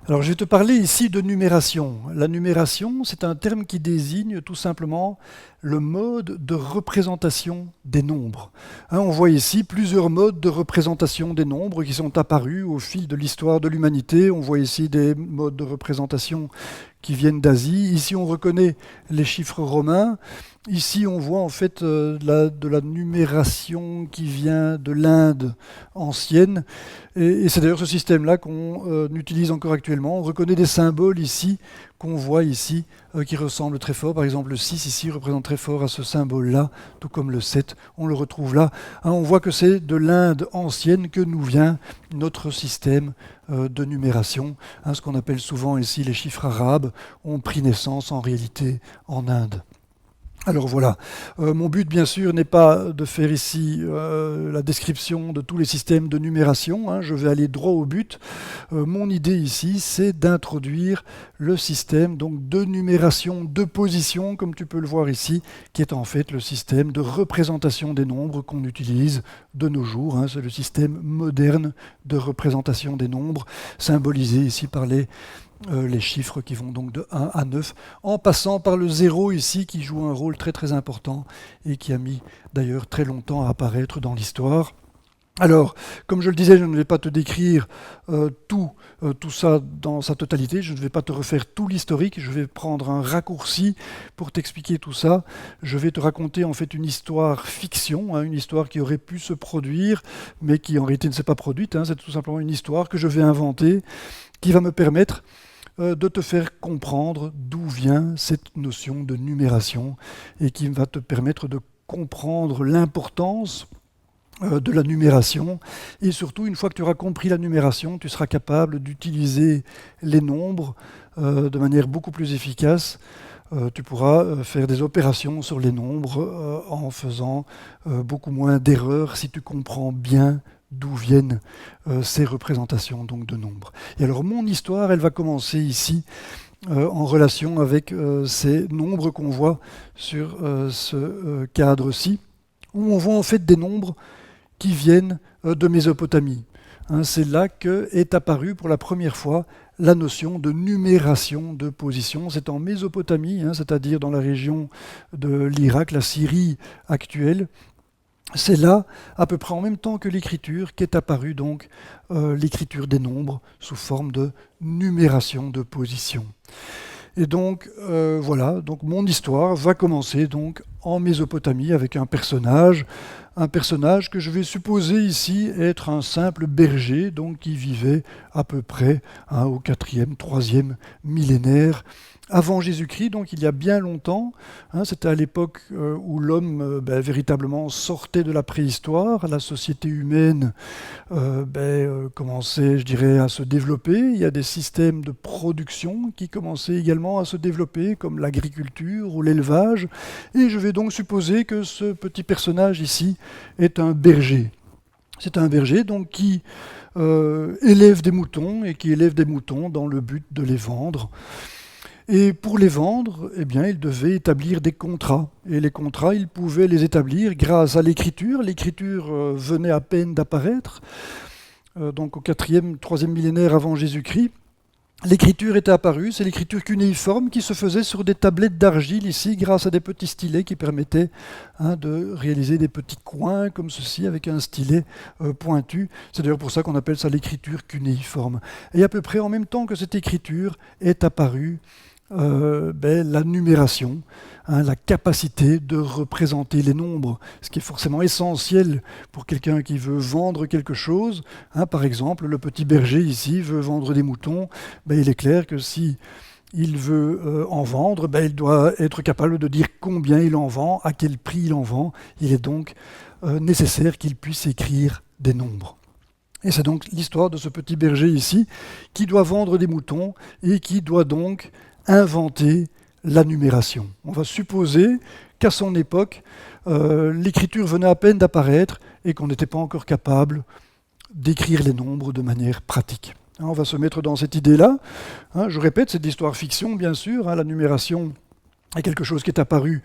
Alors, je vais te parler ici de numération. La numération, c'est un terme qui désigne tout simplement le mode de représentation des nombres. On voit ici plusieurs modes de représentation des nombres qui sont apparus au fil de l'histoire de l'humanité. On voit ici des modes de représentation qui viennent d'Asie. Ici, on reconnaît les chiffres romains. Ici, on voit en fait de la numération qui vient de l'Inde ancienne. Et c'est d'ailleurs ce système-là qu'on utilise encore actuellement. On reconnaît des symboles ici, qu'on voit ici, qui ressemblent très fort. Par exemple, le 6 ici représente très fort à ce symbole-là, tout comme le 7, on le retrouve là. On voit que c'est de l'Inde ancienne que nous vient notre système de numération. Ce qu'on appelle souvent ici les chiffres arabes ont pris naissance en réalité en Inde. Alors voilà, mon but bien sûr n'est pas de faire ici la description de tous les systèmes de numération, je vais aller droit au but. Mon idée ici c'est d'introduire le système donc, de numération de position, comme tu peux le voir ici, qui est en fait le système de représentation des nombres qu'on utilise de nos jours. C'est le système moderne de représentation des nombres, symbolisé ici par les chiffres qui vont donc de 1 à 9, en passant par le 0 ici, qui joue un rôle très très important et qui a mis d'ailleurs très longtemps à apparaître dans l'histoire. Alors, comme je le disais, je ne vais pas te décrire tout ça dans sa totalité, je ne vais pas te refaire tout l'historique, je vais prendre un raccourci pour t'expliquer tout ça. Je vais te raconter en fait une histoire fiction, une histoire qui aurait pu se produire, mais qui en réalité ne s'est pas produite. C'est tout simplement une histoire que je vais inventer, qui va me permettre de te faire comprendre d'où vient cette notion de numération et qui va te permettre de comprendre l'importance de la numération et surtout une fois que tu auras compris la numération, tu seras capable d'utiliser les nombres de manière beaucoup plus efficace. Tu pourras faire des opérations sur les nombres en faisant beaucoup moins d'erreurs si tu comprends bien d'où viennent ces représentations donc, de nombres. Et alors mon histoire, elle va commencer ici en relation avec ces nombres qu'on voit sur ce cadre-ci, où on voit en fait des nombres qui viennent de Mésopotamie. C'est là qu'est apparue pour la première fois la notion de numération de position. C'est en Mésopotamie, c'est-à-dire dans la région de l'Irak, la Syrie actuelle. C'est là, à peu près en même temps que l'écriture, qu'est apparue donc l'écriture des nombres sous forme de numération de position. Et donc voilà, donc mon histoire va commencer donc en Mésopotamie avec un personnage que je vais supposer ici être un simple berger, donc qui vivait à peu près au 4e, 3e millénaire avant Jésus-Christ, donc il y a bien longtemps. C'était à l'époque où l'homme véritablement sortait de la préhistoire, la société humaine commençait, je dirais, à se développer. Il y a des systèmes de production qui commençaient également à se développer, comme l'agriculture ou l'élevage. Et je vais donc supposer que ce petit personnage ici est un berger. C'est un berger donc qui élève des moutons et qui élève des moutons dans le but de les vendre. Et pour les vendre, il devait établir des contrats. Et les contrats, il pouvait les établir grâce à l'écriture. L'écriture venait à peine d'apparaître, donc au 4e, 3e millénaire avant Jésus-Christ. L'écriture était apparue, c'est l'écriture cunéiforme qui se faisait sur des tablettes d'argile ici, grâce à des petits stylets qui permettaient de réaliser des petits coins comme ceci avec un stylet pointu. C'est d'ailleurs pour ça qu'on appelle ça l'écriture cunéiforme. Et à peu près en même temps que cette écriture est apparue, la numération, la capacité de représenter les nombres, ce qui est forcément essentiel pour quelqu'un qui veut vendre quelque chose. Par exemple, le petit berger ici veut vendre des moutons, il est clair que si il veut en vendre, il doit être capable de dire combien il en vend, à quel prix il en vend. Il est donc nécessaire qu'il puisse écrire des nombres. Et c'est donc l'histoire de ce petit berger ici qui doit vendre des moutons et qui doit donc inventer la numération. On va supposer qu'à son époque, l'écriture venait à peine d'apparaître et qu'on n'était pas encore capable d'écrire les nombres de manière pratique. On va se mettre dans cette idée-là. Je répète, c'est de l'histoire fiction, bien sûr. La numération est quelque chose qui est apparu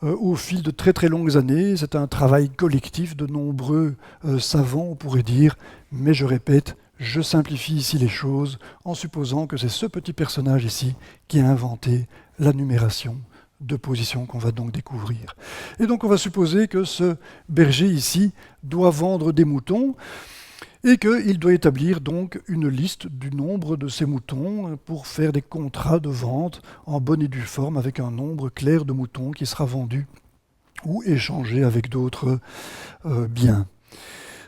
au fil de très très longues années. C'est un travail collectif de nombreux savants, on pourrait dire, mais je répète, je simplifie ici les choses en supposant que c'est ce petit personnage ici qui a inventé la numération de position qu'on va donc découvrir. Et donc on va supposer que ce berger ici doit vendre des moutons et qu'il doit établir donc une liste du nombre de ces moutons pour faire des contrats de vente en bonne et due forme avec un nombre clair de moutons qui sera vendu ou échangé avec d'autres biens.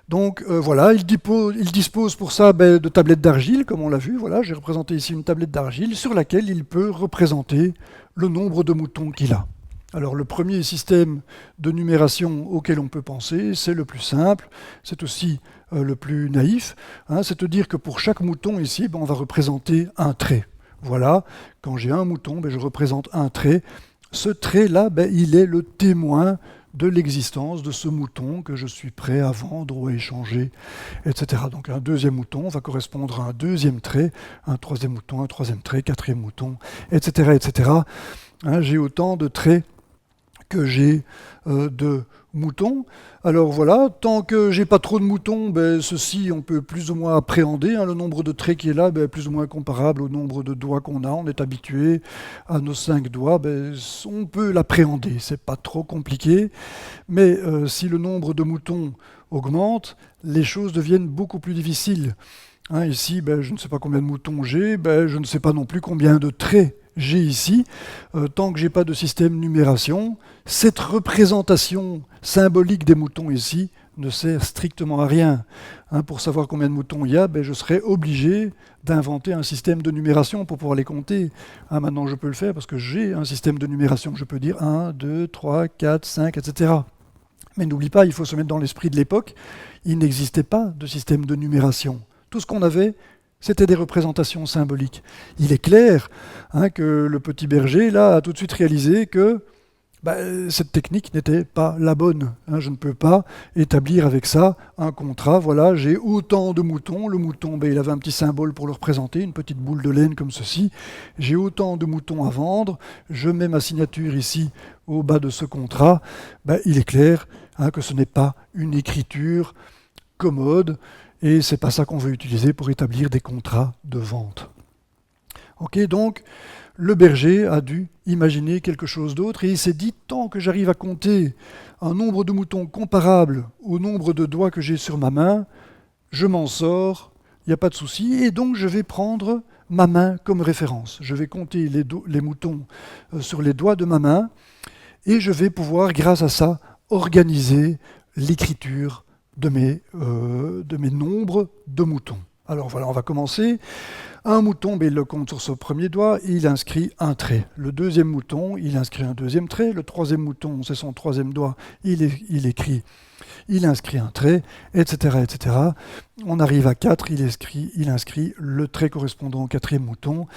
Donc voilà, il dispose pour ça de tablettes d'argile, comme on l'a vu. Voilà, j'ai représenté ici une tablette d'argile sur laquelle il peut représenter le nombre de moutons qu'il a. Alors le premier système de numération auquel on peut penser, c'est le plus simple, c'est aussi le plus naïf, hein, c'est de dire que pour chaque mouton ici, on va représenter un trait. Voilà, quand j'ai un mouton, je représente un trait. Ce trait-là, il est le témoin de l'existence de ce mouton que je suis prêt à vendre ou à échanger, etc. Donc un deuxième mouton va correspondre à un deuxième trait, un troisième mouton, un troisième trait, quatrième mouton, etc. etc. Hein, j'ai autant de traits que j'ai de moutons. Alors voilà, tant que j'ai pas trop de moutons, ceci on peut plus ou moins appréhender. Hein, le nombre de traits qui est là, plus ou moins comparable au nombre de doigts qu'on a. On est habitué à nos 5 doigts, on peut l'appréhender. C'est pas trop compliqué. Mais si le nombre de moutons augmente, les choses deviennent beaucoup plus difficiles. Hein, ici, je ne sais pas combien de moutons j'ai, je ne sais pas non plus combien de traits j'ai ici. Tant que je n'ai pas de système de numération, cette représentation symbolique des moutons ici ne sert strictement à rien. Hein, pour savoir combien de moutons il y a, je serais obligé d'inventer un système de numération pour pouvoir les compter. Hein, maintenant, je peux le faire parce que j'ai un système de numération. Je peux dire 1, 2, 3, 4, 5, etc. Mais n'oublie pas, il faut se mettre dans l'esprit de l'époque, il n'existait pas de système de numération. Tout ce qu'on avait, c'était des représentations symboliques. Il est clair que le petit berger là, a tout de suite réalisé que cette technique n'était pas la bonne. Je ne peux pas établir avec ça un contrat. Voilà, j'ai autant de moutons. Le mouton, il avait un petit symbole pour le représenter, une petite boule de laine comme ceci. J'ai autant de moutons à vendre. Je mets ma signature ici au bas de ce contrat. Il est clair que ce n'est pas une écriture commode. Et ce n'est pas ça qu'on veut utiliser pour établir des contrats de vente. Ok, donc le berger a dû imaginer quelque chose d'autre et il s'est dit, tant que j'arrive à compter un nombre de moutons comparable au nombre de doigts que j'ai sur ma main, je m'en sors, il n'y a pas de souci, et donc je vais prendre ma main comme référence. Je vais compter les moutons sur les doigts de ma main et je vais pouvoir, grâce à ça, organiser l'écriture de mes nombres de moutons. Alors voilà, on va commencer. Un mouton, il le compte sur son premier doigt et il inscrit un trait. Le deuxième mouton, il inscrit un deuxième trait. Le troisième mouton, c'est son troisième doigt, il inscrit un trait, etc., etc. On arrive à 4, il inscrit le trait correspondant au quatrième mouton.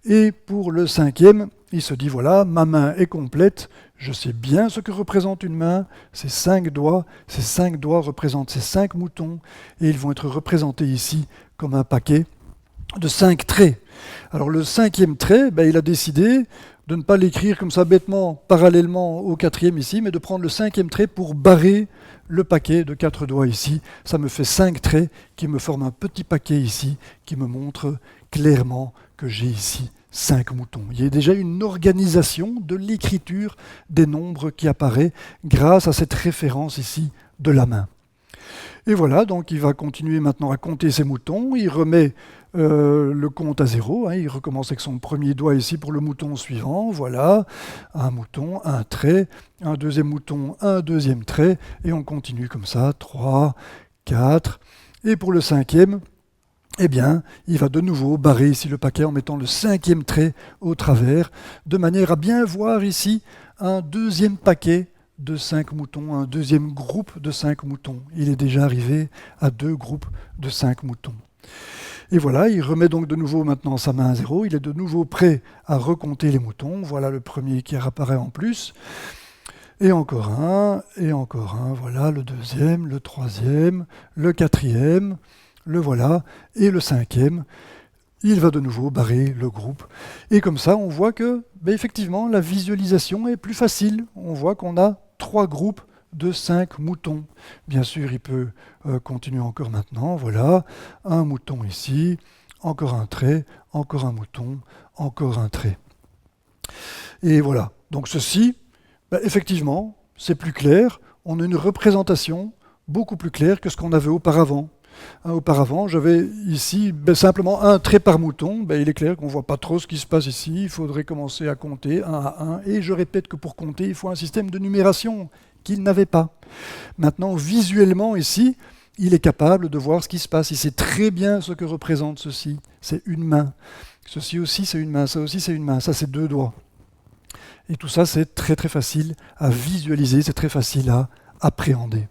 Et pour le cinquième, il se dit, voilà, ma main est complète, je sais bien ce que représente une main, ces 5 doigts représentent ces 5 moutons, et ils vont être représentés ici comme un paquet de 5 traits. Alors le cinquième trait, il a décidé de ne pas l'écrire comme ça bêtement, parallèlement au quatrième ici, mais de prendre le cinquième trait pour barrer le paquet de 4 doigts ici. Ça me fait 5 traits qui me forment un petit paquet ici, qui me montre clairement que j'ai ici 5 moutons. Il y a déjà une organisation de l'écriture des nombres qui apparaît grâce à cette référence ici de la main. Et voilà, donc il va continuer maintenant à compter ses moutons, il remet le compte à 0, il recommence avec son premier doigt ici pour le mouton suivant, voilà, un mouton, un trait, un deuxième mouton, un deuxième trait, et on continue comme ça, 3, 4, et pour le cinquième, il va de nouveau barrer ici le paquet en mettant le cinquième trait au travers, de manière à bien voir ici un deuxième paquet de 5 moutons, un deuxième groupe de 5 moutons. Il est déjà arrivé à 2 groupes de 5 moutons. Et voilà, il remet donc de nouveau maintenant sa main à 0, il est de nouveau prêt à recompter les moutons. Voilà le premier qui apparaît en plus. Et encore un, voilà le deuxième, le troisième, le quatrième, le voilà, et le cinquième. Il va de nouveau barrer le groupe. Et comme ça, on voit que, effectivement, la visualisation est plus facile. On voit qu'on a 3 groupes de 5 moutons. Bien sûr, il peut continuer encore maintenant. Voilà, un mouton ici, encore un trait, encore un mouton, encore un trait. Et voilà. Donc ceci, effectivement, c'est plus clair. On a une représentation beaucoup plus claire que ce qu'on avait auparavant. Auparavant, j'avais ici simplement un trait par mouton. Il est clair qu'on ne voit pas trop ce qui se passe ici. Il faudrait commencer à compter un à un. Et je répète que pour compter, il faut un système de numération qu'il n'avait pas. Maintenant, visuellement ici, il est capable de voir ce qui se passe. Il sait très bien ce que représente ceci. C'est une main. Ceci aussi, c'est une main. Ça aussi, c'est une main. Ça, c'est 2 doigts. Et tout ça, c'est très très facile à visualiser. C'est très facile à appréhender.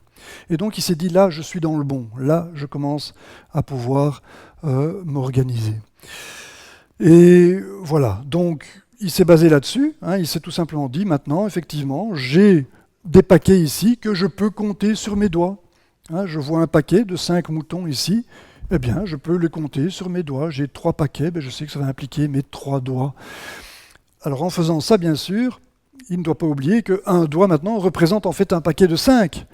Et donc il s'est dit, là je suis dans le bon, là je commence à pouvoir m'organiser. Et voilà, donc il s'est basé là-dessus, il s'est tout simplement dit, maintenant effectivement j'ai des paquets ici que je peux compter sur mes doigts. Je vois un paquet de 5 moutons ici, eh bien je peux les compter sur mes doigts, j'ai 3 paquets, je sais que ça va impliquer mes 3 doigts. Alors en faisant ça bien sûr, il ne doit pas oublier qu'un doigt maintenant représente en fait un paquet de 5.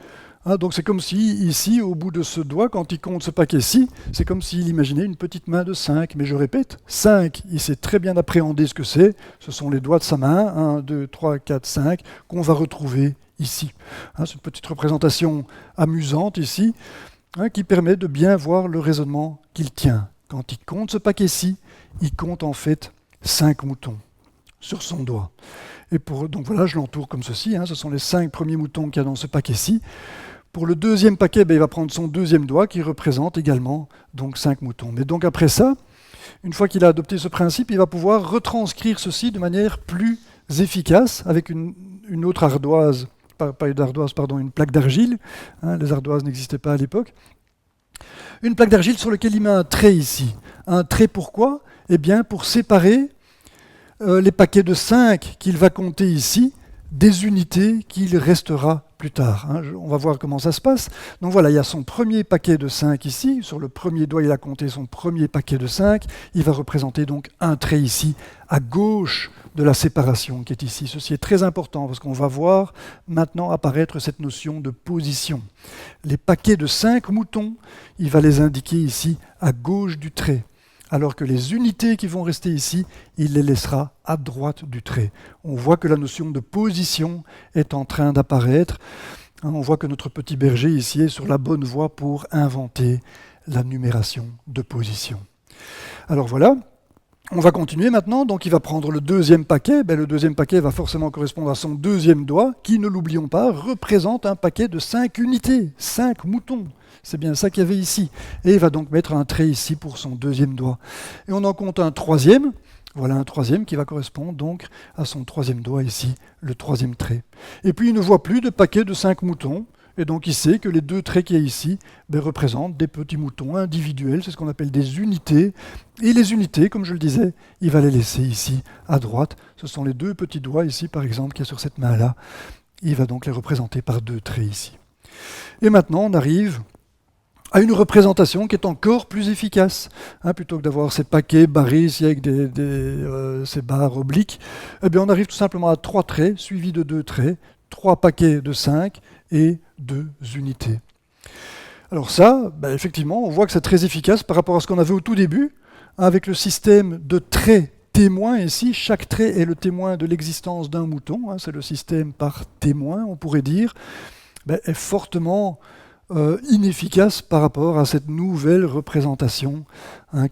Donc c'est comme si, ici, au bout de ce doigt, quand il compte ce paquet-ci, c'est comme s'il imaginait une petite main de 5. Mais je répète, 5, il sait très bien appréhender ce que c'est. Ce sont les doigts de sa main, 1, 2, 3, 4, 5, qu'on va retrouver ici. C'est une petite représentation amusante ici, qui permet de bien voir le raisonnement qu'il tient. Quand il compte ce paquet-ci, il compte en fait 5 moutons sur son doigt. Et donc voilà, je l'entoure comme ceci, ce sont les 5 premiers moutons qu'il y a dans ce paquet-ci. Pour le deuxième paquet, il va prendre son deuxième doigt qui représente également donc 5 moutons. Mais donc après ça, une fois qu'il a adopté ce principe, il va pouvoir retranscrire ceci de manière plus efficace avec une autre ardoise, pas une ardoise, pardon, une plaque d'argile. Les ardoises n'existaient pas à l'époque. Une plaque d'argile sur laquelle il met un trait ici. Un trait pourquoi ? Eh bien pour séparer les paquets de 5 qu'il va compter ici des unités qu'il restera plus tard. On va voir comment ça se passe. Donc voilà, il y a son premier paquet de 5 ici. Sur le premier doigt, il a compté son premier paquet de 5. Il va représenter donc un trait ici, à gauche de la séparation qui est ici. Ceci est très important parce qu'on va voir maintenant apparaître cette notion de position. Les paquets de 5 moutons, il va les indiquer ici à gauche du trait. Alors que les unités qui vont rester ici, il les laissera à droite du trait. On voit que la notion de position est en train d'apparaître. On voit que notre petit berger ici est sur la bonne voie pour inventer la numération de position. Alors voilà, on va continuer maintenant. Donc il va prendre le deuxième paquet. Le deuxième paquet va forcément correspondre à son deuxième doigt, qui, ne l'oublions pas, représente un paquet de 5 unités, 5 moutons. C'est bien ça qu'il y avait ici. Et il va donc mettre un trait ici pour son deuxième doigt. Et on en compte un troisième. Voilà un troisième qui va correspondre donc à son troisième doigt ici, le troisième trait. Et puis il ne voit plus de paquet de 5 moutons. Et donc il sait que les 2 traits qu'il y a ici représentent des petits moutons individuels. C'est ce qu'on appelle des unités. Et les unités, comme je le disais, il va les laisser ici à droite. Ce sont les 2 petits doigts ici, par exemple, qui est sur cette main-là. Il va donc les représenter par 2 traits ici. Et maintenant, on arrive à une représentation qui est encore plus efficace. Plutôt que d'avoir ces paquets barrés ici avec ces barres obliques, on arrive tout simplement à 3 traits, suivis de 2 traits, 3 paquets de 5 et 2 unités. Alors ça, effectivement, on voit que c'est très efficace par rapport à ce qu'on avait au tout début, avec le système de traits témoins ici. Chaque trait est le témoin de l'existence d'un mouton, c'est le système par témoin, on pourrait dire, est fortement inefficace par rapport à cette nouvelle représentation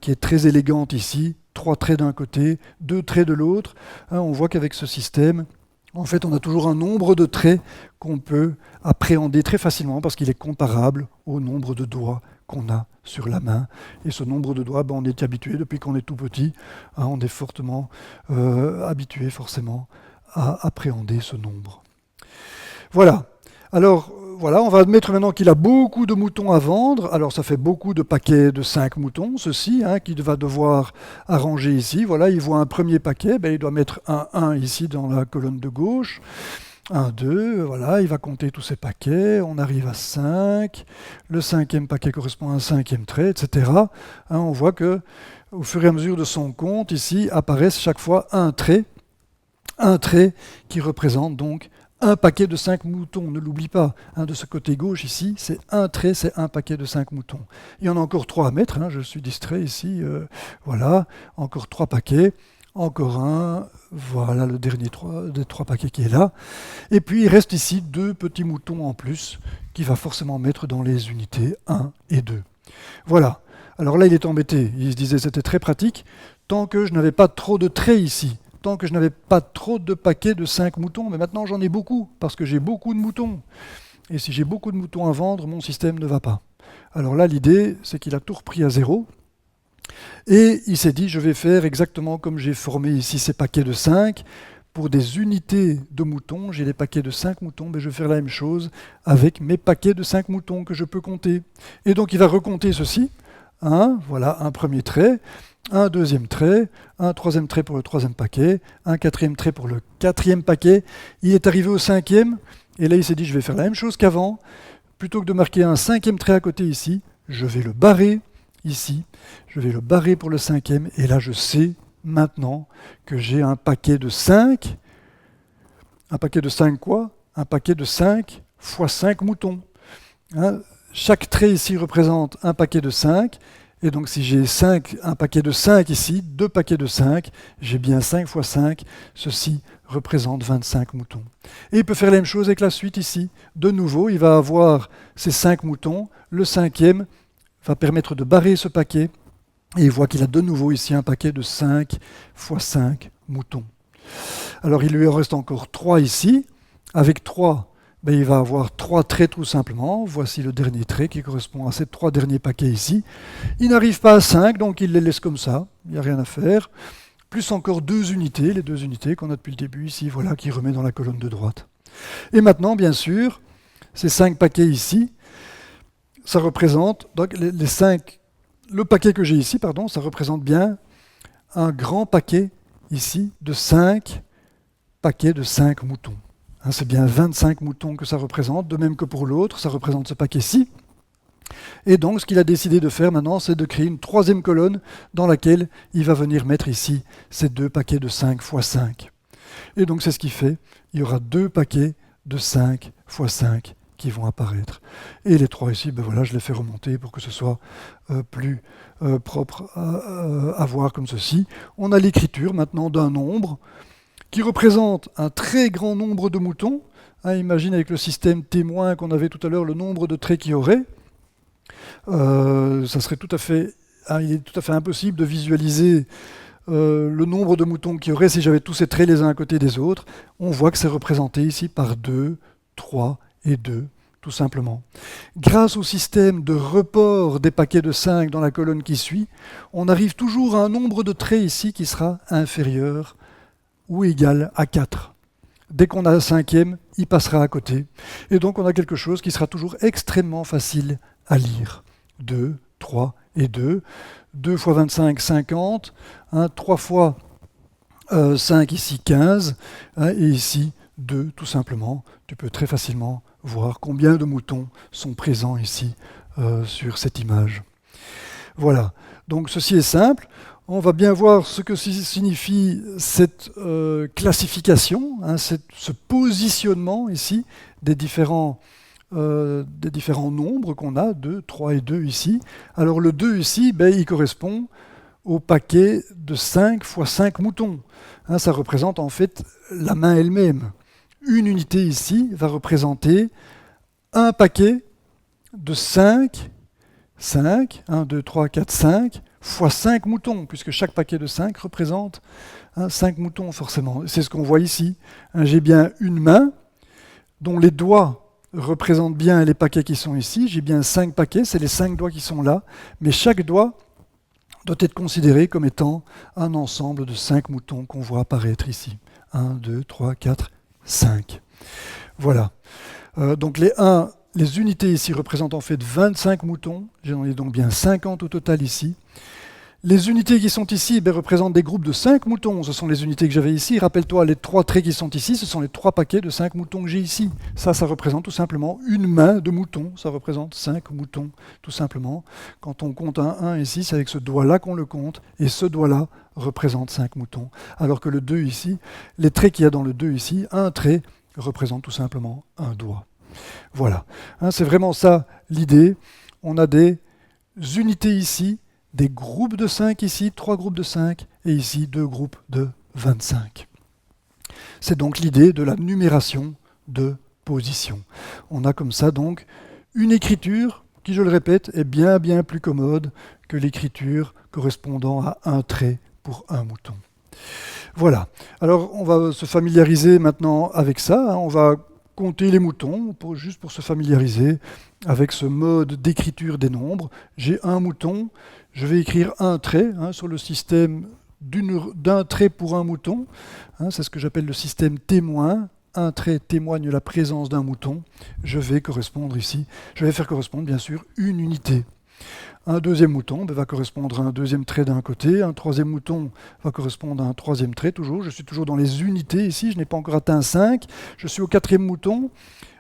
qui est très élégante ici, 3 traits d'un côté, 2 traits de l'autre. On voit qu'avec ce système, en fait, on a toujours un nombre de traits qu'on peut appréhender très facilement parce qu'il est comparable au nombre de doigts qu'on a sur la main. Et ce nombre de doigts, on est habitué depuis qu'on est tout petit, on est fortement habitué forcément à appréhender ce nombre. Voilà. Alors, voilà, on va admettre maintenant qu'il a beaucoup de moutons à vendre. Alors ça fait beaucoup de paquets de 5 moutons, ceci, qu'il va devoir arranger ici. Voilà, il voit un premier paquet, il doit mettre un 1 ici dans la colonne de gauche. 1, 2, voilà, il va compter tous ces paquets. On arrive à 5. Le 5e paquet correspond à un 5e trait, etc. On voit que au fur et à mesure de son compte, ici, apparaissent chaque fois un trait qui représente donc un paquet de 5 moutons, ne l'oublie pas. Hein, de ce côté gauche ici, c'est un trait, c'est un paquet de 5 moutons. Il y en a encore 3 à mettre, hein, je suis distrait ici. Voilà, encore 3 paquets, encore un. Voilà le dernier des 3 paquets qui est là. Et puis il reste ici 2 petits moutons en plus qu'il va forcément mettre dans les unités 1 et 2. Voilà. Alors là, il est embêté. Il se disait c'était très pratique tant que je n'avais pas trop de traits ici. Tant que je n'avais pas trop de paquets de 5 moutons, mais maintenant j'en ai beaucoup, parce que j'ai beaucoup de moutons. Et si j'ai beaucoup de moutons à vendre, mon système ne va pas. Alors là, l'idée, c'est qu'il a tout repris à 0, et il s'est dit, je vais faire exactement comme j'ai formé ici ces paquets de 5. Pour des unités de moutons, j'ai des paquets de 5 moutons, mais je vais faire la même chose avec mes paquets de 5 moutons que je peux compter. Et donc il va recompter ceci. Voilà, un premier trait, un deuxième trait, un troisième trait pour le troisième paquet, un quatrième trait pour le quatrième paquet. Il est arrivé au cinquième, et là il s'est dit, je vais faire la même chose qu'avant. Plutôt que de marquer un cinquième trait à côté ici, je vais le barrer ici. Je vais le barrer pour le cinquième, et là je sais maintenant que j'ai un paquet de 5. Un paquet de 5 quoi? Un paquet de 5 fois 5 moutons. Chaque trait ici représente un paquet de 5. Et donc si j'ai un paquet de 5 ici, 2 paquets de 5, j'ai bien 5 fois 5. Ceci représente 25 moutons. Et il peut faire la même chose avec la suite ici. De nouveau, il va avoir ces 5 moutons. Le cinquième va permettre de barrer ce paquet. Et il voit qu'il a de nouveau ici un paquet de 5 fois 5 moutons. Alors il lui en reste encore 3 ici. Avec 3, il va avoir 3 traits tout simplement. Voici le dernier trait qui correspond à ces 3 derniers paquets ici. Il n'arrive pas à 5, donc il les laisse comme ça. Il n'y a rien à faire. Plus encore 2 unités, les 2 unités qu'on a depuis le début ici, voilà, qui remet dans la colonne de droite. Et maintenant, bien sûr, ces 5 paquets ici, ça représente, donc les 5, le paquet que j'ai ici, pardon, ça représente bien un grand paquet ici de 5 paquets de 5 moutons. C'est bien 25 moutons que ça représente, de même que pour l'autre, ça représente ce paquet-ci. Et donc, ce qu'il a décidé de faire maintenant, c'est de créer une troisième colonne dans laquelle il va venir mettre ici ces 2 paquets de 5 fois 5. Et donc, c'est ce qu'il fait. Il y aura 2 paquets de 5 fois 5 qui vont apparaître. Et les 3 ici, voilà, je les fais remonter pour que ce soit plus propre à voir comme ceci. On a l'écriture maintenant d'un nombre qui représente un très grand nombre de moutons. Imagine avec le système témoin qu'on avait tout à l'heure le nombre de traits qu'il y aurait. Ça serait tout à fait, il est tout à fait impossible de visualiser le nombre de moutons qu'il y aurait si j'avais tous ces traits les uns à côté des autres. On voit que c'est représenté ici par 2, 3 et 2, tout simplement. Grâce au système de report des paquets de 5 dans la colonne qui suit, on arrive toujours à un nombre de traits ici qui sera inférieur ou égal à 4. Dès qu'on a un cinquième, il passera à côté. Et donc on a quelque chose qui sera toujours extrêmement facile à lire. 2, 3 et 2. 2 fois 25, 50. 3 fois 5 ici, 15. Et ici, 2, tout simplement. Tu peux très facilement voir combien de moutons sont présents ici sur cette image. Voilà. Donc ceci est simple. On va bien voir ce que signifie cette classification, ce positionnement ici des différents nombres qu'on a, 2, 3 et 2 ici. Alors le 2 ici, il correspond au paquet de 5 fois 5 moutons. Ça représente en fait la main elle-même. Une unité ici va représenter un paquet de 5, 1, 2, 3, 4, 5, fois 5 moutons, puisque chaque paquet de 5 représente 5 moutons forcément. C'est ce qu'on voit ici. J'ai bien une main dont les doigts représentent bien les paquets qui sont ici. J'ai bien 5 paquets, c'est les 5 doigts qui sont là, mais chaque doigt doit être considéré comme étant un ensemble de 5 moutons qu'on voit apparaître ici. 1, 2, 3, 4, 5. Voilà. Donc les unités ici représentent en fait 25 moutons. J'en ai donc bien 50 au total ici. Les unités qui sont ici représentent des groupes de 5 moutons. Ce sont les unités que j'avais ici. Rappelle-toi, les 3 traits qui sont ici, ce sont les 3 paquets de 5 moutons que j'ai ici. Ça représente tout simplement une main de mouton. Ça représente 5 moutons, tout simplement. Quand on compte un 1 ici, c'est avec ce doigt-là qu'on le compte. Et ce doigt-là représente 5 moutons. Alors que le 2 ici, les traits qu'il y a dans le 2 ici, un trait représente tout simplement un doigt. Voilà, hein, c'est vraiment ça l'idée. On a des unités ici, des groupes de 5 ici, 3 groupes de 5, et ici 2 groupes de 25. C'est donc l'idée de la numération de position. On a comme ça donc une écriture qui, je le répète, est bien plus commode que l'écriture correspondant à un trait pour un mouton. Voilà, alors on va se familiariser maintenant avec ça, hein. On va compter les moutons, juste pour se familiariser avec ce mode d'écriture des nombres. J'ai un mouton, je vais écrire un trait, hein, sur le système d'un trait pour un mouton, hein, c'est ce que j'appelle le système témoin. Un trait témoigne la présence d'un mouton. Je vais faire correspondre bien sûr une unité. Un deuxième mouton va correspondre à un deuxième trait d'un côté, un troisième mouton va correspondre à un troisième trait, toujours. Je suis toujours dans les unités ici, je n'ai pas encore atteint 5, je suis au quatrième mouton.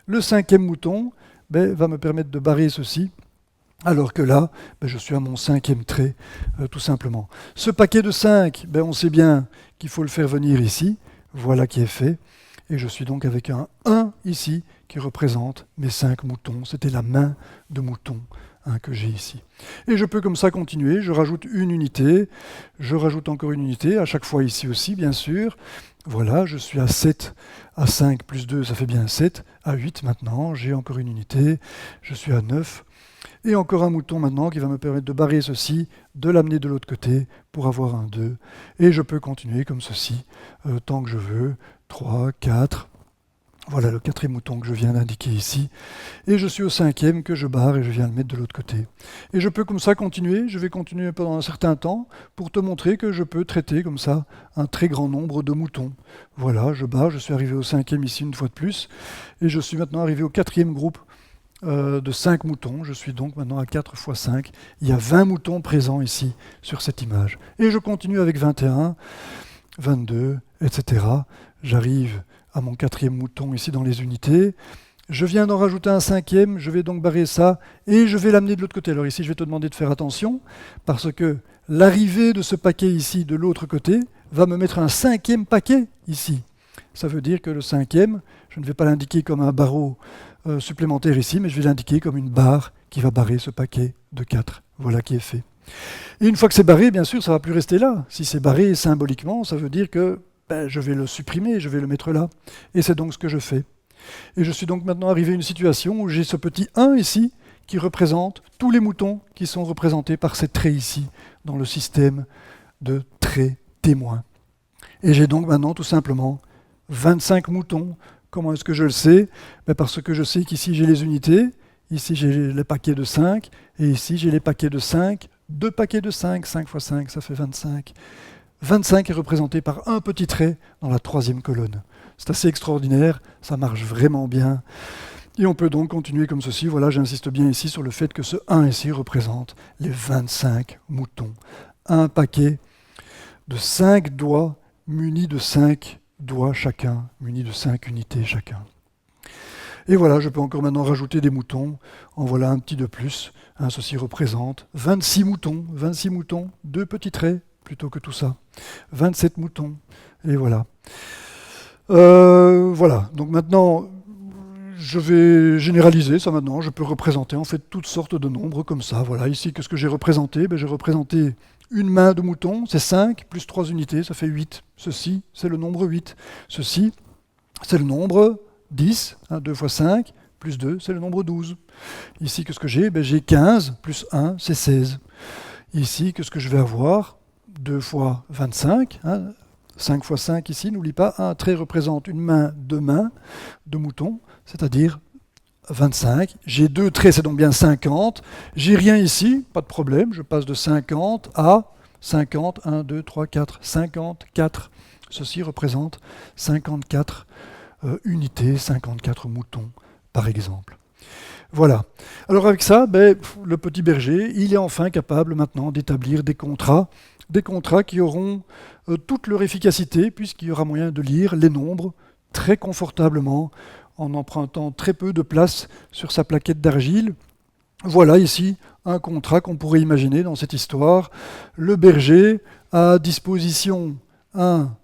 Le cinquième mouton va me permettre de barrer ceci, alors que là, je suis à mon cinquième trait, tout simplement. Ce paquet de 5, on sait bien qu'il faut le faire venir ici, voilà qui est fait. Et je suis donc avec un 1 ici qui représente mes 5 moutons. C'était la main de mouton, hein, que j'ai ici. Et je peux comme ça continuer. Je rajoute une unité. Je rajoute encore une unité. À chaque fois ici aussi, bien sûr. Voilà, je suis à 7. À 5 plus 2, ça fait bien 7. À 8 maintenant, j'ai encore une unité. Je suis à 9. Et encore un mouton maintenant qui va me permettre de barrer ceci, de l'amener de l'autre côté pour avoir un 2. Et je peux continuer comme ceci, tant que je veux. 3, 4, voilà le quatrième mouton que je viens d'indiquer ici, et je suis au cinquième que je barre et je viens le mettre de l'autre côté. Et je peux comme ça continuer, je vais continuer pendant un certain temps pour te montrer que je peux traiter comme ça un très grand nombre de moutons. Voilà, je barre, je suis arrivé au cinquième ici une fois de plus, et je suis maintenant arrivé au quatrième groupe de 5 moutons, je suis donc maintenant à 4 x 5, il y a 20 moutons présents ici sur cette image. Et je continue avec 21, 22, etc. J'arrive à mon quatrième mouton ici dans les unités. Je viens d'en rajouter un cinquième, je vais donc barrer ça et je vais l'amener de l'autre côté. Alors ici, je vais te demander de faire attention parce que l'arrivée de ce paquet ici de l'autre côté va me mettre un cinquième paquet ici. Ça veut dire que le cinquième, je ne vais pas l'indiquer comme un barreau supplémentaire ici, mais je vais l'indiquer comme une barre qui va barrer ce paquet de 4. Voilà qui est fait. Et une fois que c'est barré, bien sûr, ça ne va plus rester là. Si c'est barré symboliquement, ça veut dire que je vais le supprimer, je vais le mettre là. Et c'est donc ce que je fais. Et je suis donc maintenant arrivé à une situation où j'ai ce petit 1 ici qui représente tous les moutons qui sont représentés par ces traits ici, dans le système de traits témoins. Et j'ai donc maintenant tout simplement 25 moutons. Comment est-ce que je le sais? Parce que je sais qu'ici j'ai les unités, ici j'ai les paquets de 5, et ici j'ai les paquets de 5, 2 paquets de 5, 5 x 5, ça fait 25. 25 est représenté par un petit trait dans la troisième colonne. C'est assez extraordinaire, ça marche vraiment bien. Et on peut donc continuer comme ceci. Voilà, j'insiste bien ici sur le fait que ce 1 ici représente les 25 moutons. Un paquet de 5 doigts munis de 5 doigts chacun, munis de 5 unités chacun. Et voilà, je peux encore maintenant rajouter des moutons. En voilà un petit de plus. Hein, ceci représente 26 moutons, 2 petits traits plutôt que tout ça. 27 moutons. Et voilà. Voilà, donc maintenant, je vais généraliser ça maintenant. Je peux représenter en fait toutes sortes de nombres comme ça. Voilà, ici, qu'est-ce que j'ai représenté? J'ai représenté une main de mouton, c'est 5, plus 3 unités, ça fait 8. Ceci, c'est le nombre 8. Ceci, c'est le nombre 10, hein, 2 x 5, plus 2, c'est le nombre 12. Ici, qu'est-ce que j'ai? J'ai 15, plus 1, c'est 16. Ici, qu'est-ce que je vais avoir? 2 fois 25, hein, 5 fois 5 ici, n'oublie pas, un trait représente une main de mouton, c'est-à-dire 25. J'ai 2 traits, c'est donc bien 50. J'ai rien ici, pas de problème, je passe de 50 à 50, 1, 2, 3, 4, 54. Ceci représente 54 unités, 54 moutons, par exemple. Voilà. Alors avec ça, le petit berger, il est enfin capable maintenant d'établir des contrats qui auront toute leur efficacité, puisqu'il y aura moyen de lire les nombres très confortablement, en empruntant très peu de place sur sa plaquette d'argile. Voilà ici un contrat qu'on pourrait imaginer dans cette histoire. Le berger a à disposition un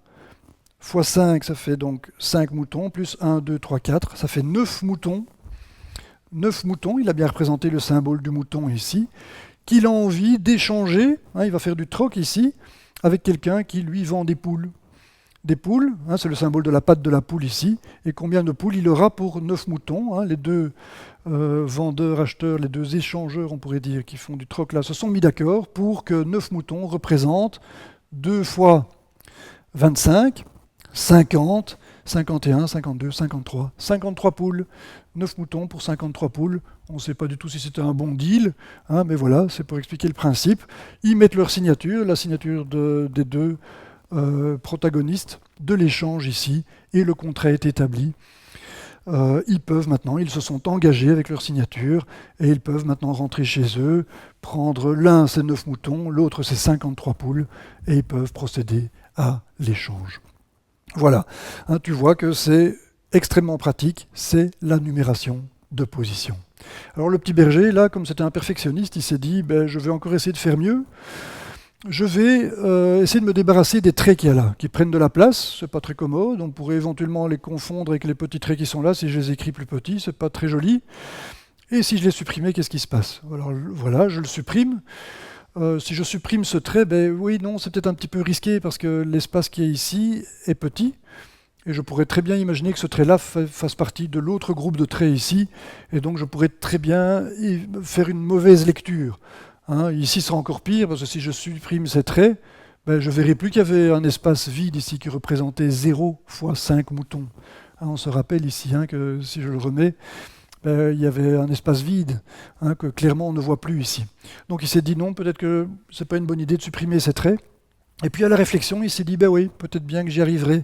fois 5, ça fait donc 5 moutons, plus 1, 2, 3, 4, ça fait 9 moutons. 9 moutons, il a bien représenté le symbole du mouton ici, qu'il a envie d'échanger, hein, il va faire du troc ici, avec quelqu'un qui lui vend des poules. Des poules, hein, c'est le symbole de la patte de la poule ici, et combien de poules il aura pour 9 moutons, hein, les deux vendeurs, acheteurs, les deux échangeurs, on pourrait dire, qui font du troc là, se sont mis d'accord pour que 9 moutons représentent 2 fois 25, 50, 51, 52, 53. 53 poules. 9 moutons pour 53 poules. On ne sait pas du tout si c'était un bon deal, hein, mais voilà, c'est pour expliquer le principe. Ils mettent leur signature, la signature des deux protagonistes de l'échange ici, et le contrat est établi. Ils peuvent maintenant, ils se sont engagés avec leur signature, et ils peuvent maintenant rentrer chez eux, prendre l'un ses 9 moutons, l'autre ses 53 poules, et ils peuvent procéder à l'échange. Voilà, hein, tu vois que c'est extrêmement pratique, c'est la numération de position. Alors le petit berger, là, comme c'était un perfectionniste, il s'est dit, ben, je vais encore essayer de faire mieux. Je vais essayer de me débarrasser des traits qu'il y a là, qui prennent de la place, c'est pas très commode, on pourrait éventuellement les confondre avec les petits traits qui sont là, si je les écris plus petits, c'est pas très joli. Et si je les supprimais, qu'est-ce qui se passe? Alors voilà, je le supprime. Si je supprime ce trait, ben oui, non, c'est peut-être un petit peu risqué parce que l'espace qui est ici est petit. Et je pourrais très bien imaginer que ce trait-là fasse partie de l'autre groupe de traits ici. Et donc je pourrais très bien faire une mauvaise lecture. Hein, ici, ce sera encore pire parce que si je supprime ces traits, ben, je ne verrai plus qu'il y avait un espace vide ici qui représentait 0 fois 5 moutons. Hein, on se rappelle ici hein, que si je le remets, il y avait un espace vide, hein, que clairement on ne voit plus ici. Donc il s'est dit non, peut-être que ce n'est pas une bonne idée de supprimer ces traits. Et puis à la réflexion, il s'est dit, ben oui, peut-être bien que j'y arriverai.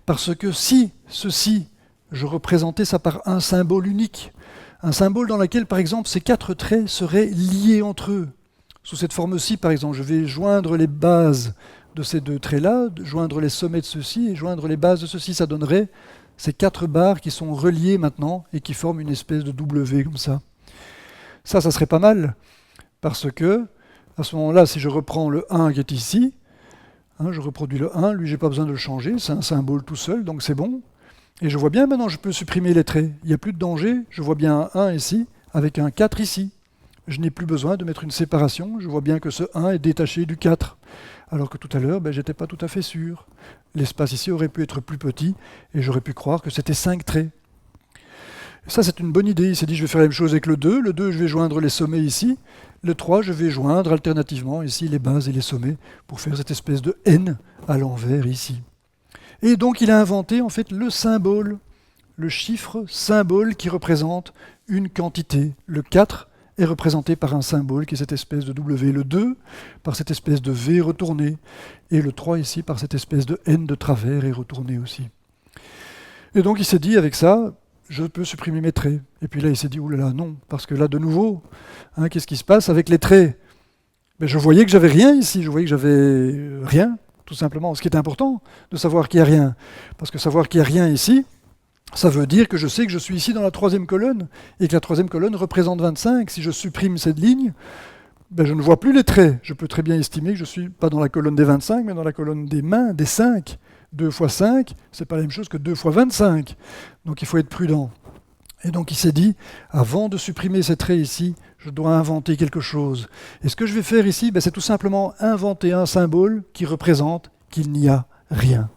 Parce que si ceci, je représentais ça par un symbole unique, un symbole dans lequel, par exemple, ces 4 traits seraient liés entre eux. Sous cette forme-ci, par exemple, je vais joindre les bases de ces 2 traits-là, joindre les sommets de ceci et joindre les bases de ceci, ça donnerait ces 4 barres qui sont reliées maintenant et qui forment une espèce de W comme ça. Ça serait pas mal, parce que, à ce moment-là, si je reprends le 1 qui est ici, hein, je reproduis le 1, lui, j'ai pas besoin de le changer, c'est un symbole tout seul, donc c'est bon. Et je vois bien maintenant, je peux supprimer les traits. Il n'y a plus de danger, je vois bien un 1 ici, avec un 4 ici. Je n'ai plus besoin de mettre une séparation, je vois bien que ce 1 est détaché du 4. Alors que tout à l'heure, je n'étais pas tout à fait sûr. L'espace ici aurait pu être plus petit, et j'aurais pu croire que c'était 5 traits. Et ça, c'est une bonne idée. Il s'est dit, je vais faire la même chose avec le 2. Le 2, je vais joindre les sommets ici. Le 3, je vais joindre alternativement ici les bases et les sommets pour faire cette espèce de N à l'envers ici. Et donc, il a inventé en fait le symbole, le chiffre symbole qui représente une quantité. Le 4 est représenté par un symbole qui est cette espèce de W, le 2 par cette espèce de V retourné, et le 3 ici par cette espèce de N de travers et retourné aussi. Et donc il s'est dit avec ça, je peux supprimer mes traits. Et puis là il s'est dit, oulala, non, parce que là de nouveau, hein, qu'est-ce qui se passe avec les traits? Je voyais que j'avais rien ici, je voyais que j'avais rien, tout simplement. Ce qui est important de savoir qu'il n'y a rien, parce que savoir qu'il n'y a rien ici, ça veut dire que je sais que je suis ici dans la 3e colonne, et que la 3e colonne représente 25. Si je supprime cette ligne, je ne vois plus les traits. Je peux très bien estimer que je ne suis pas dans la colonne des 25, mais dans la colonne des mains, des 5. 2 fois 5, c'est pas la même chose que 2 fois 25. Donc il faut être prudent. Et donc il s'est dit, avant de supprimer ces traits ici, je dois inventer quelque chose. Et ce que je vais faire ici, c'est tout simplement inventer un symbole qui représente qu'il n'y a rien.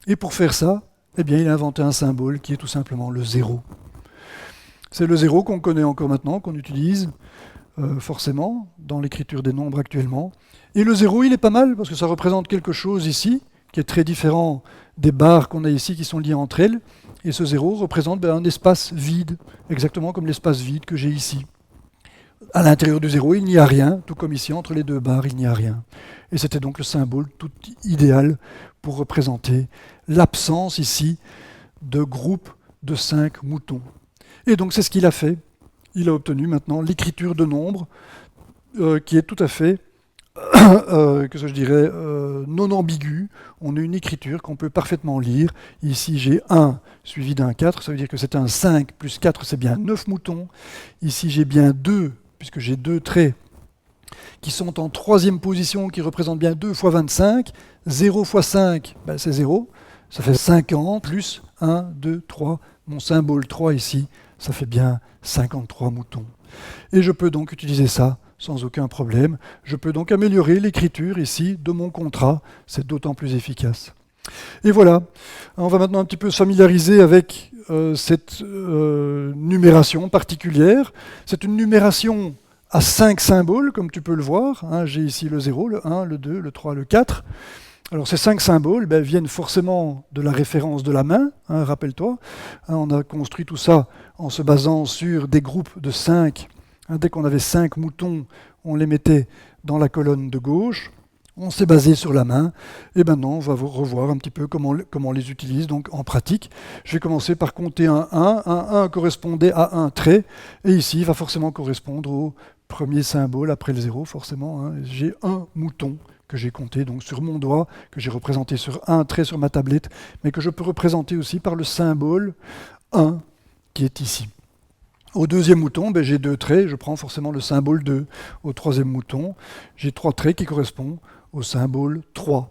Et pour faire ça, il a inventé un symbole qui est tout simplement le 0. C'est le 0 qu'on connaît encore maintenant, qu'on utilise forcément dans l'écriture des nombres actuellement. Et le 0, il est pas mal parce que ça représente quelque chose ici qui est très différent des barres qu'on a ici qui sont liées entre elles. Et ce 0 représente un espace vide, exactement comme l'espace vide que j'ai ici. À l'intérieur du 0, il n'y a rien, tout comme ici, entre les 2 barres, il n'y a rien. Et c'était donc le symbole tout idéal pour représenter l'absence ici de groupe de 5 moutons. Et donc c'est ce qu'il a fait. Il a obtenu maintenant l'écriture de nombres qui est tout à fait non ambiguë. On a une écriture qu'on peut parfaitement lire. Ici, j'ai 1 suivi d'un 4, ça veut dire que c'est un 5 plus 4, c'est bien 9 moutons. Ici, j'ai bien 2, puisque j'ai 2 traits qui sont en 3e position, qui représentent bien 2 fois 25. 0 fois 5, c'est 0. ça fait 50 plus 1, 2, 3. Mon symbole 3 ici, ça fait bien 53 moutons. Et je peux donc utiliser ça sans aucun problème. Je peux donc améliorer l'écriture ici de mon contrat. C'est d'autant plus efficace. Et voilà, on va maintenant un petit peu se familiariser avec cette numération particulière. C'est une numération à 5 symboles, comme tu peux le voir. Hein, j'ai ici le 0, le 1, le 2, le 3, le 4. Alors ces 5 symboles viennent forcément de la référence de la main, hein, rappelle-toi. Hein, on a construit tout ça en se basant sur des groupes de 5. Hein, dès qu'on avait 5 moutons, on les mettait dans la colonne de gauche. On s'est basé sur la main, et maintenant on va revoir un petit peu comment on les utilise donc en pratique. Je vais commencer par compter un 1. Un 1 correspondait à un trait, et ici il va forcément correspondre au premier symbole après le 0, forcément. Hein. J'ai un mouton que j'ai compté donc sur mon doigt, que j'ai représenté sur un trait sur ma tablette, mais que je peux représenter aussi par le symbole 1 qui est ici. Au deuxième mouton, j'ai 2 traits, je prends forcément le symbole 2. Au troisième mouton, j'ai 3 traits qui correspondent au symbole 3.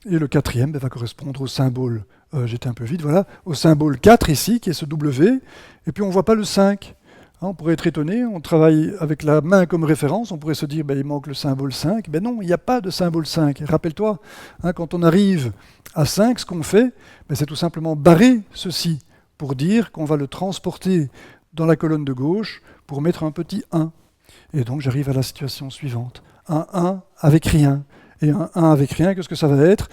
Et le quatrième va correspondre au symbole, j'étais un peu vite, voilà, au symbole 4 ici, qui est ce W, et puis on ne voit pas le 5. Hein, on pourrait être étonné, on travaille avec la main comme référence, on pourrait se dire, il manque le symbole 5. Non, il n'y a pas de symbole 5. Rappelle-toi, hein, quand on arrive à 5, ce qu'on fait, c'est tout simplement barrer ceci, pour dire qu'on va le transporter dans la colonne de gauche pour mettre un petit 1. Et donc j'arrive à la situation suivante. Un 1 avec rien. Et un 1 avec rien, qu'est-ce que ça va être?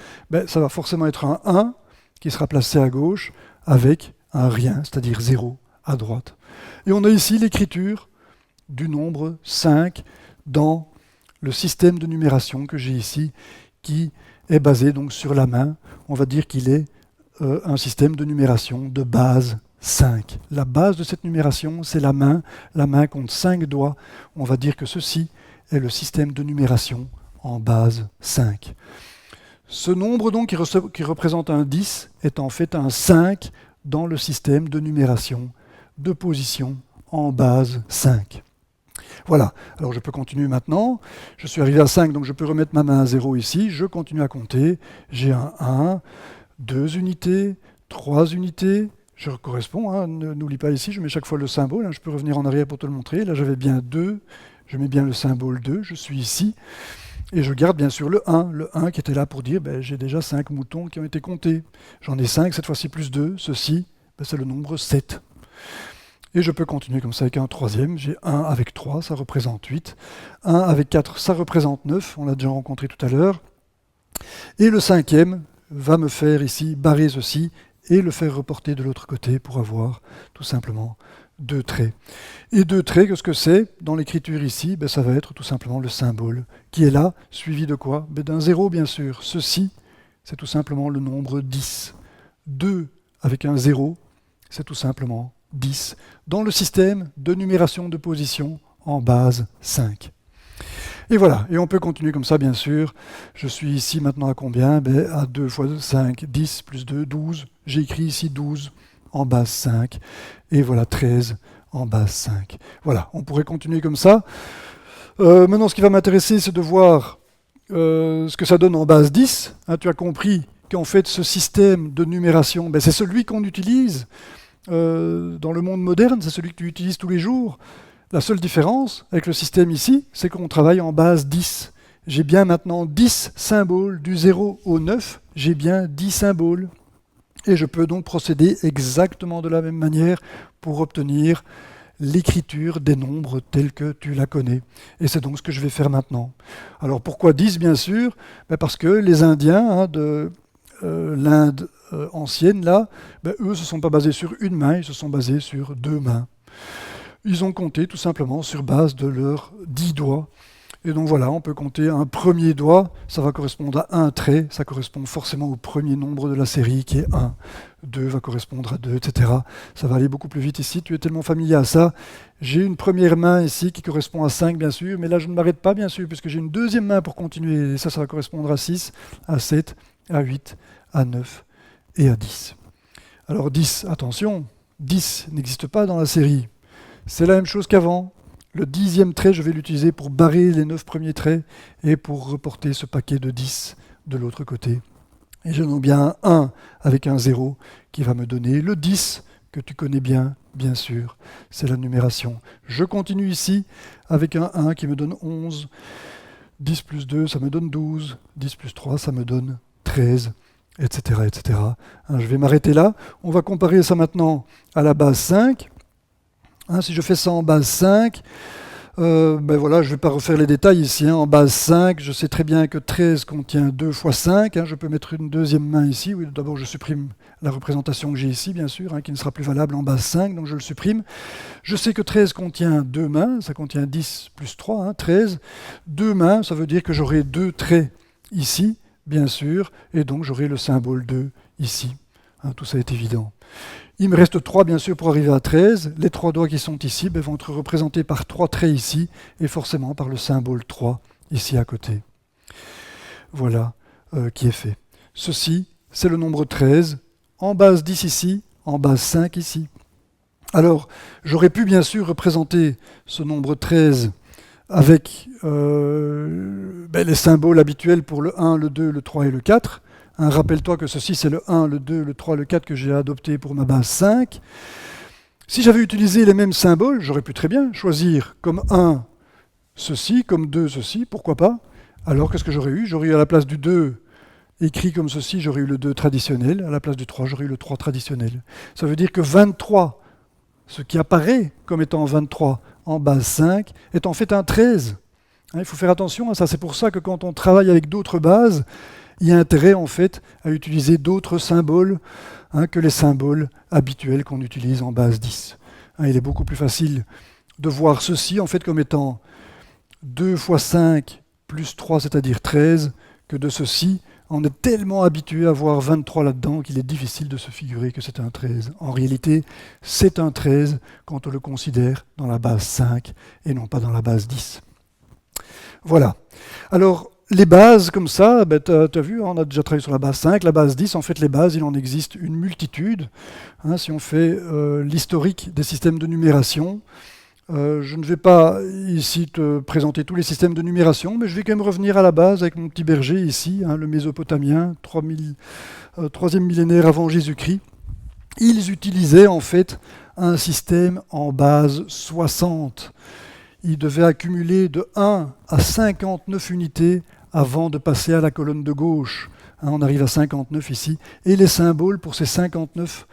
Ça va forcément être un 1 qui sera placé à gauche avec un rien, c'est-à-dire 0 à droite. Et on a ici l'écriture du nombre 5 dans le système de numération que j'ai ici, qui est basé donc sur la main. On va dire qu'il est un système de numération de base 5. La base de cette numération, c'est la main. La main compte 5 doigts. On va dire que ceci est le système de numération en base 5. Ce nombre donc qui représente un 10 est en fait un 5 dans le système de numération de position en base 5. Voilà, alors je peux continuer maintenant. Je suis arrivé à 5, donc je peux remettre ma main à 0 ici. Je continue à compter. J'ai un 1, 2 unités, 3 unités. Je corresponds, hein, n'oublie pas ici, je mets chaque fois le symbole. Hein, je peux revenir en arrière pour te le montrer. Là, j'avais bien 2. Je mets bien le symbole 2, je suis ici. Et je garde bien sûr le 1 qui était là pour dire j'ai déjà 5 moutons qui ont été comptés. J'en ai 5, cette fois-ci plus 2. Ceci, c'est le nombre 7. Et je peux continuer comme ça avec un troisième. J'ai 1 avec 3, ça représente 8. 1 avec 4, ça représente 9. On l'a déjà rencontré tout à l'heure. Et le cinquième va me faire ici barrer ceci et le faire reporter de l'autre côté pour avoir tout simplement 2 traits. Et 2 traits, qu'est-ce que c'est? Dans l'écriture ici, ça va être tout simplement le symbole qui est là, suivi de quoi? D'un 0 bien sûr. Ceci, c'est tout simplement le nombre 10. 2 avec un 0, c'est tout simplement 10. Dans le système de numération de position en base 5. Et voilà, et on peut continuer comme ça bien sûr. Je suis ici maintenant à combien? À 2 fois 5, 10 plus 2, 12. J'ai écrit ici 12 en base 5. Et voilà 13 en base 5. Voilà, on pourrait continuer comme ça. Maintenant, ce qui va m'intéresser, c'est de voir ce que ça donne en base 10. Hein, tu as compris qu'en fait, ce système de numération, c'est celui qu'on utilise dans le monde moderne, c'est celui que tu utilises tous les jours. La seule différence avec le système ici, c'est qu'on travaille en base 10. J'ai bien maintenant 10 symboles, du 0 au 9, j'ai bien 10 symboles. Et je peux donc procéder exactement de la même manière pour obtenir l'écriture des nombres tels que tu la connais. Et c'est donc ce que je vais faire maintenant. Alors pourquoi 10 bien sûr? Parce que les Indiens de l'Inde ancienne, là, eux ne se sont pas basés sur une main, ils se sont basés sur 2 mains. Ils ont compté tout simplement sur base de leurs 10 doigts. Et donc voilà, on peut compter un premier doigt, ça va correspondre à un trait, ça correspond forcément au premier nombre de la série qui est 1. 2 va correspondre à 2, etc. Ça va aller beaucoup plus vite ici, tu es tellement familier à ça. J'ai une première main ici qui correspond à 5 bien sûr, mais là je ne m'arrête pas bien sûr, puisque j'ai une deuxième main pour continuer, et ça va correspondre à 6, à 7, à 8, à 9 et à 10. Alors 10, attention, 10 n'existe pas dans la série. C'est la même chose qu'avant. Le 10e trait, je vais l'utiliser pour barrer les 9 premiers traits et pour reporter ce paquet de 10 de l'autre côté. Et je nomme bien un 1 avec un 0 qui va me donner le 10, que tu connais bien sûr. C'est la numération. Je continue ici avec un 1 qui me donne 11. 10 plus 2, ça me donne 12. 10 plus 3, ça me donne 13, etc. etc. Hein, je vais m'arrêter là. On va comparer ça maintenant à la base 5. Hein, si je fais ça en base 5, ben voilà, je ne vais pas refaire les détails ici. Hein. En base 5, je sais très bien que 13 contient 2 fois 5. Hein. Je peux mettre une deuxième main ici. Oui, d'abord, je supprime la représentation que j'ai ici, bien sûr, hein, qui ne sera plus valable en base 5, donc je le supprime. Je sais que 13 contient 2 mains, ça contient 10 plus 3, hein, 13. 2 mains, ça veut dire que j'aurai 2 traits ici, bien sûr, et donc j'aurai le symbole 2 ici. Hein, tout ça est évident. Il me reste 3 bien sûr pour arriver à 13. Les 3 doigts qui sont ici vont être représentés par 3 traits ici et forcément par le symbole 3 ici à côté. Voilà qui est fait. Ceci, c'est le nombre 13 en base 10 ici, en base 5 ici. Alors, j'aurais pu bien sûr représenter ce nombre 13 avec les symboles habituels pour le 1, le 2, le 3 et le 4. Hein, rappelle-toi que ceci, c'est le 1, le 2, le 3, le 4 que j'ai adopté pour ma base 5. Si j'avais utilisé les mêmes symboles, j'aurais pu très bien choisir comme 1 ceci, comme 2 ceci, pourquoi pas. Alors qu'est-ce que j'aurais eu? J'aurais eu à la place du 2 écrit comme ceci, j'aurais eu le 2 traditionnel. À la place du 3, j'aurais eu le 3 traditionnel. Ça veut dire que 23, ce qui apparaît comme étant 23 en base 5, est en fait un 13. Hein, il faut faire attention à ça. C'est pour ça que quand on travaille avec d'autres bases, il y a intérêt en fait à utiliser d'autres symboles que les symboles habituels qu'on utilise en base 10. Hein, il est beaucoup plus facile de voir ceci en fait comme étant 2 fois 5 plus 3, c'est-à-dire 13, que de ceci. On est tellement habitué à voir 23 là-dedans qu'il est difficile de se figurer que c'est un 13. En réalité, c'est un 13 quand on le considère dans la base 5 et non pas dans la base 10. Voilà. Alors, les bases comme ça, tu as vu, on a déjà travaillé sur la base 5, la base 10, en fait les bases, il en existe une multitude. Hein, si on fait l'historique des systèmes de numération, je ne vais pas ici te présenter tous les systèmes de numération, mais je vais quand même revenir à la base avec mon petit berger ici, hein, le mésopotamien, 3e millénaire avant Jésus-Christ. Ils utilisaient en fait un système en base 60. Ils devaient accumuler de 1 à 59 unités avant de passer à la colonne de gauche. Hein, on arrive à 59 ici. Et les symboles pour ces 59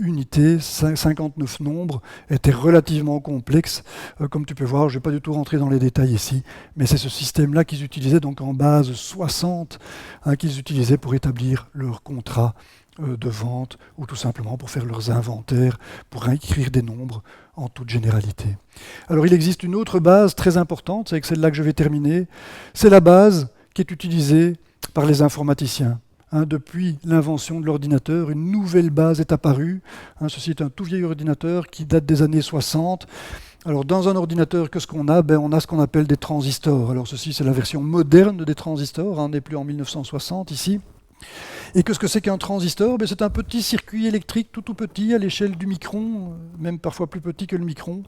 unités, 59 nombres, étaient relativement complexes. Comme tu peux voir, je ne vais pas du tout rentrer dans les détails ici, mais c'est ce système-là qu'ils utilisaient donc en base 60, hein, qu'ils utilisaient pour établir leur contrat de vente ou tout simplement pour faire leurs inventaires, pour écrire des nombres en toute généralité. Alors il existe une autre base très importante, c'est avec celle-là que je vais terminer, c'est la base qui est utilisée par les informaticiens. Hein, depuis l'invention de l'ordinateur, une nouvelle base est apparue. Hein, ceci est un tout vieil ordinateur qui date des années 60. Alors dans un ordinateur, qu'est-ce qu'on a? On a ce qu'on appelle des transistors. Alors ceci c'est la version moderne des transistors, hein, on n'est plus en 1960 ici. Et qu'est-ce que c'est qu'un transistor? C'est un petit circuit électrique tout petit à l'échelle du micron, même parfois plus petit que le micron.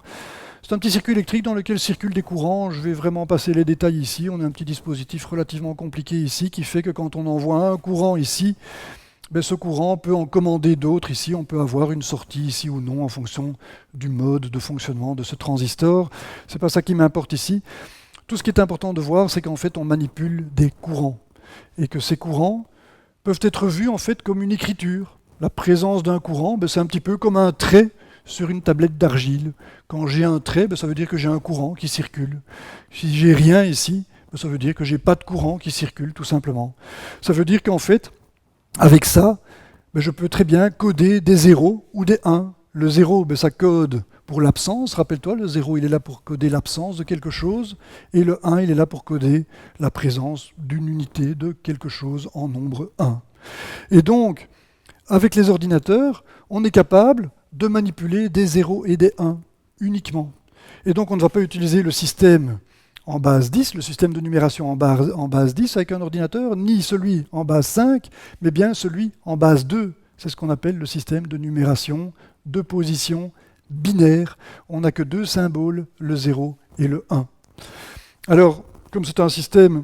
C'est un petit circuit électrique dans lequel circulent des courants. Je vais vraiment passer les détails ici. On a un petit dispositif relativement compliqué ici qui fait que quand on envoie un courant ici, ce courant peut en commander d'autres ici. On peut avoir une sortie ici ou non en fonction du mode de fonctionnement de ce transistor. C'est pas ça qui m'importe ici. Tout ce qui est important de voir, c'est qu'en fait on manipule des courants et que ces courants peuvent être vus en fait comme une écriture. La présence d'un courant, c'est un petit peu comme un trait sur une tablette d'argile. Quand j'ai un trait, ça veut dire que j'ai un courant qui circule. Si j'ai rien ici, ça veut dire que j'ai pas de courant qui circule, tout simplement. Ça veut dire qu'en fait, avec ça, je peux très bien coder des 0 ou des 1. Le 0, ça code pour l'absence. Rappelle-toi, le 0, il est là pour coder l'absence de quelque chose. Et le 1, il est là pour coder la présence d'une unité de quelque chose en nombre 1. Et donc, avec les ordinateurs, on est capable de manipuler des 0 et des 1 uniquement. Et donc, on ne va pas utiliser le système en base 10, le système de numération en base 10 avec un ordinateur, ni celui en base 5, mais bien celui en base 2. C'est ce qu'on appelle le système de numération de position binaire. On n'a que 2 symboles, le 0 et le 1. Alors, comme c'est un système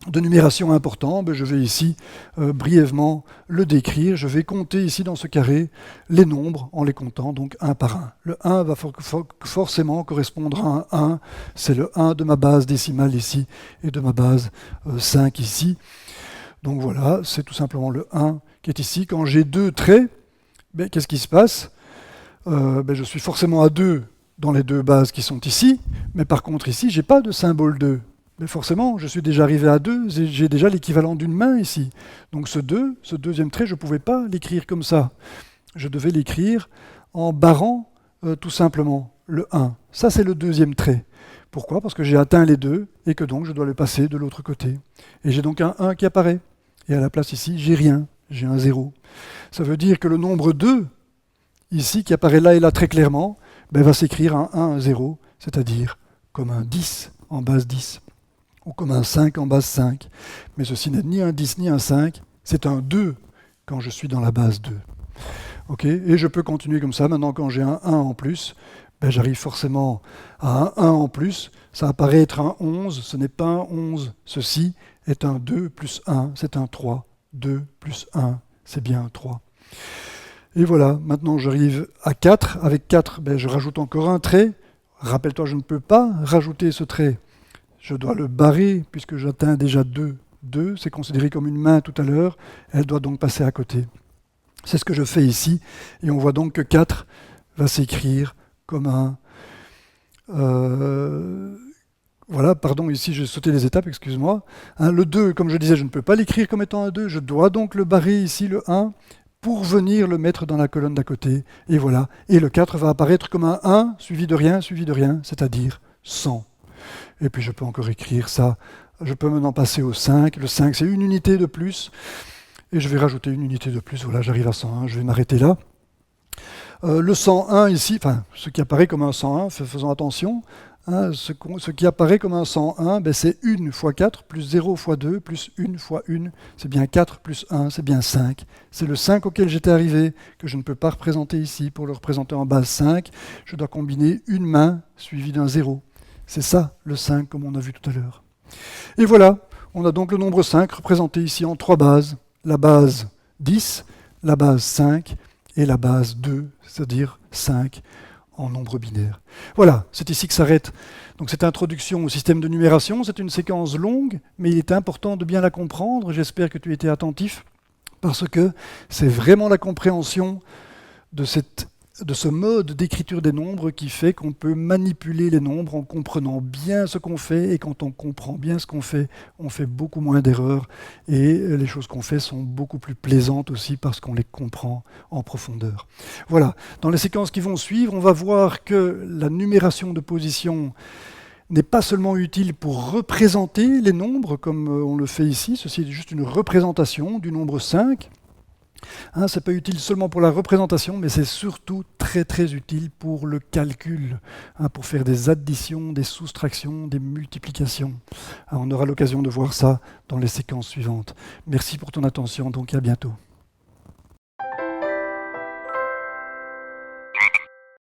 de numération important, je vais ici brièvement le décrire. Je vais compter ici dans ce carré les nombres en les comptant, donc un par un. Le 1 va forcément correspondre à un 1. C'est le 1 de ma base décimale ici et de ma base 5 ici. Donc voilà, c'est tout simplement le 1 qui est ici. Quand j'ai deux traits, qu'est-ce qui se passe? Je suis forcément à 2 dans les deux bases qui sont ici, mais par contre ici, je n'ai pas de symbole 2. Mais forcément, je suis déjà arrivé à 2, j'ai déjà l'équivalent d'une main ici. Donc ce 2, ce deuxième trait, je ne pouvais pas l'écrire comme ça. Je devais l'écrire en barrant tout simplement le 1. Ça, c'est le deuxième trait. Pourquoi? Parce que j'ai atteint les deux et que donc je dois le passer de l'autre côté. Et j'ai donc un 1 qui apparaît. Et à la place ici, j'ai rien, j'ai un 0. Ça veut dire que le nombre 2, ici, qui apparaît là et là très clairement, va s'écrire un 1, un 0, c'est-à-dire comme un 10 en base 10, ou comme un 5 en base 5. Mais ceci n'est ni un 10 ni un 5, c'est un 2 quand je suis dans la base 2. Okay, et je peux continuer comme ça. Maintenant, quand j'ai un 1 en plus, j'arrive forcément à un 1 en plus. Ça apparaît être un 11, ce n'est pas un 11. Ceci est un 2 plus 1, c'est un 3. 2 plus 1, c'est bien un 3. Et voilà, maintenant j'arrive à 4. Avec 4, je rajoute encore un trait. Rappelle-toi, je ne peux pas rajouter ce trait. Je dois le barrer puisque j'atteins déjà 2. 2, c'est considéré comme une main tout à l'heure. Elle doit donc passer à côté. C'est ce que je fais ici. Et on voit donc que 4 va s'écrire comme un... Voilà, pardon, ici j'ai sauté les étapes, excuse-moi. Le 2, comme je disais, je ne peux pas l'écrire comme étant un 2. Je dois donc le barrer ici, le 1, pour venir le mettre dans la colonne d'à côté. Et voilà. Et le 4 va apparaître comme un 1, suivi de rien, c'est-à-dire 100. Et puis je peux encore écrire ça. Je peux maintenant passer au 5. Le 5, c'est une unité de plus. Et je vais rajouter une unité de plus. Voilà, j'arrive à 101. Je vais m'arrêter là. Le 101 ici, enfin, ce qui apparaît comme un 101, faisons attention. Ce qui apparaît comme un 101, c'est 1 fois 4, plus 0 fois 2, plus 1 fois 1. C'est bien 4 plus 1, c'est bien 5. C'est le 5 auquel j'étais arrivé, que je ne peux pas représenter ici. Pour le représenter en base 5, je dois combiner une main suivie d'un 0. C'est ça, le 5, comme on a vu tout à l'heure. Et voilà, on a donc le nombre 5 représenté ici en 3 bases. La base 10, la base 5 et la base 2, c'est-à-dire 5 en nombre binaire. Voilà, c'est ici que s'arrête donc cette introduction au système de numération. C'est une séquence longue, mais il est important de bien la comprendre. J'espère que tu étais attentif, parce que c'est vraiment la compréhension de ce mode d'écriture des nombres qui fait qu'on peut manipuler les nombres en comprenant bien ce qu'on fait, et quand on comprend bien ce qu'on fait, on fait beaucoup moins d'erreurs, et les choses qu'on fait sont beaucoup plus plaisantes aussi parce qu'on les comprend en profondeur. Voilà, dans les séquences qui vont suivre, on va voir que la numération de position n'est pas seulement utile pour représenter les nombres comme on le fait ici, ceci est juste une représentation du nombre 5. Ce n'est pas utile seulement pour la représentation, mais c'est surtout très très utile pour le calcul, pour faire des additions, des soustractions, des multiplications. On aura l'occasion de voir ça dans les séquences suivantes. Merci pour ton attention, donc à bientôt.